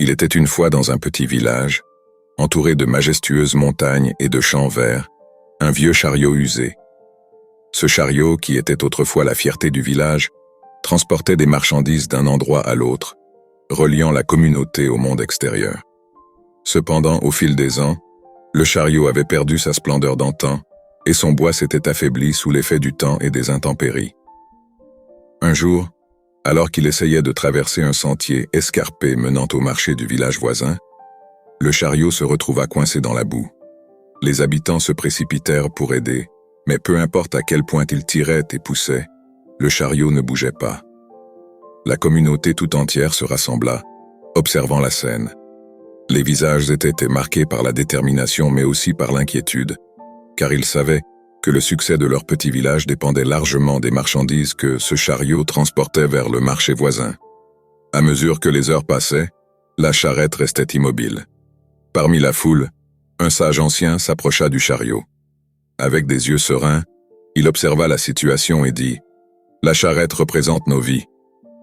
Il était une fois dans un petit village, entouré de majestueuses montagnes et de champs verts, un vieux chariot usé. Ce chariot, qui était autrefois la fierté du village, transportait des marchandises d'un endroit à l'autre, reliant la communauté au monde extérieur. Cependant, au fil des ans, le chariot avait perdu sa splendeur d'antan et son bois s'était affaibli sous l'effet du temps et des intempéries. Un jour, alors qu'il essayait de traverser un sentier escarpé menant au marché du village voisin, le chariot se retrouva coincé dans la boue. Les habitants se précipitèrent pour aider, mais peu importe à quel point ils tiraient et poussaient, le chariot ne bougeait pas. La communauté tout entière se rassembla, observant la scène. Les visages étaient marqués par la détermination mais aussi par l'inquiétude, car ils savaient que le succès de leur petit village dépendait largement des marchandises que ce chariot transportait vers le marché voisin. À mesure que les heures passaient, la charrette restait immobile. Parmi la foule, un sage ancien s'approcha du chariot. Avec des yeux sereins, il observa la situation et dit « La charrette représente nos vies.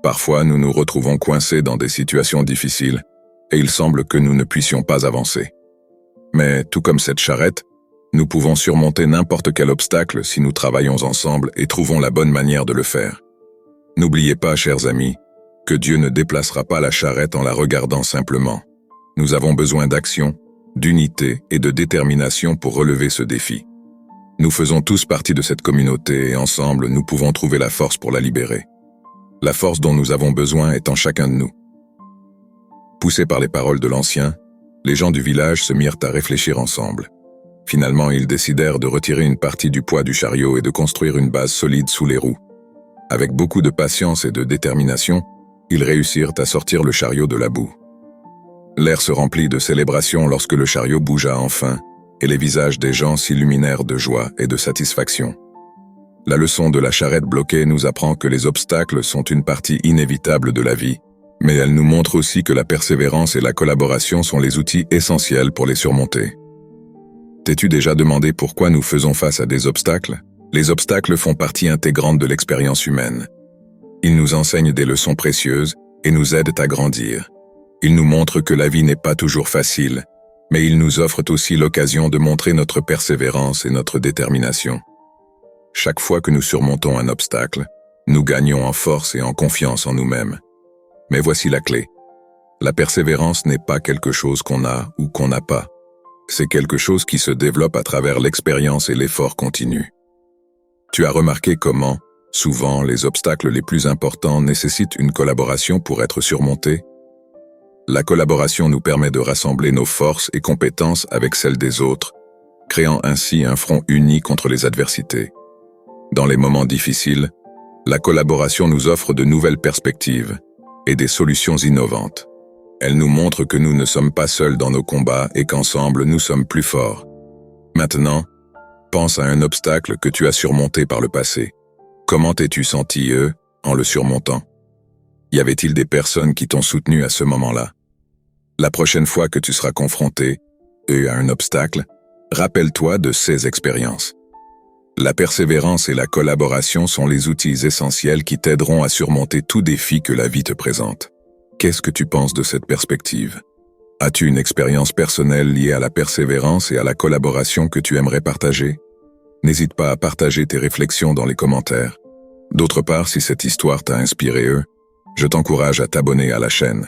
Parfois, nous nous retrouvons coincés dans des situations difficiles et il semble que nous ne puissions pas avancer. Mais tout comme cette charrette, nous pouvons surmonter n'importe quel obstacle si nous travaillons ensemble et trouvons la bonne manière de le faire. N'oubliez pas, chers amis, que Dieu ne déplacera pas la charrette en la regardant simplement. Nous avons besoin d'action, d'unité et de détermination pour relever ce défi. Nous faisons tous partie de cette communauté et ensemble, nous pouvons trouver la force pour la libérer. La force dont nous avons besoin est en chacun de nous. » Poussés par les paroles de l'ancien, les gens du village se mirent à réfléchir ensemble. Finalement, ils décidèrent de retirer une partie du poids du chariot et de construire une base solide sous les roues. Avec beaucoup de patience et de détermination, ils réussirent à sortir le chariot de la boue. L'air se remplit de célébration lorsque le chariot bougea enfin, et les visages des gens s'illuminèrent de joie et de satisfaction. La leçon de la charrette bloquée nous apprend que les obstacles sont une partie inévitable de la vie, mais elle nous montre aussi que la persévérance et la collaboration sont les outils essentiels pour les surmonter. T'es-tu déjà demandé pourquoi nous faisons face à des obstacles? Les obstacles font partie intégrante de l'expérience humaine. Ils nous enseignent des leçons précieuses et nous aident à grandir. Ils nous montrent que la vie n'est pas toujours facile, mais ils nous offrent aussi l'occasion de montrer notre persévérance et notre détermination. Chaque fois que nous surmontons un obstacle, nous gagnons en force et en confiance en nous-mêmes. Mais voici la clé. La persévérance n'est pas quelque chose qu'on a ou qu'on n'a pas. C'est quelque chose qui se développe à travers l'expérience et l'effort continu. Tu as remarqué comment, souvent, les obstacles les plus importants nécessitent une collaboration pour être surmontés? La collaboration nous permet de rassembler nos forces et compétences avec celles des autres, créant ainsi un front uni contre les adversités. Dans les moments difficiles, la collaboration nous offre de nouvelles perspectives et des solutions innovantes. Elle nous montre que nous ne sommes pas seuls dans nos combats et qu'ensemble nous sommes plus forts. Maintenant, pense à un obstacle que tu as surmonté par le passé. Comment t'es-tu senti, en le surmontant? Y avait-il des personnes qui t'ont soutenu à ce moment-là? La prochaine fois que tu seras confronté, à un obstacle, rappelle-toi de ces expériences. La persévérance et la collaboration sont les outils essentiels qui t'aideront à surmonter tout défi que la vie te présente. Qu'est-ce que tu penses de cette perspective? As-tu une expérience personnelle liée à la persévérance et à la collaboration que tu aimerais partager? N'hésite pas à partager tes réflexions dans les commentaires. D'autre part, si cette histoire t'a inspiré, je t'encourage à t'abonner à la chaîne.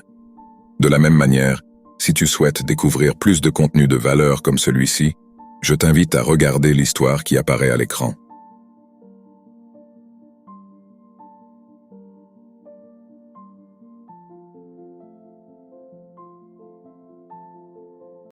De la même manière, si tu souhaites découvrir plus de contenu de valeur comme celui-ci, je t'invite à regarder l'histoire qui apparaît à l'écran.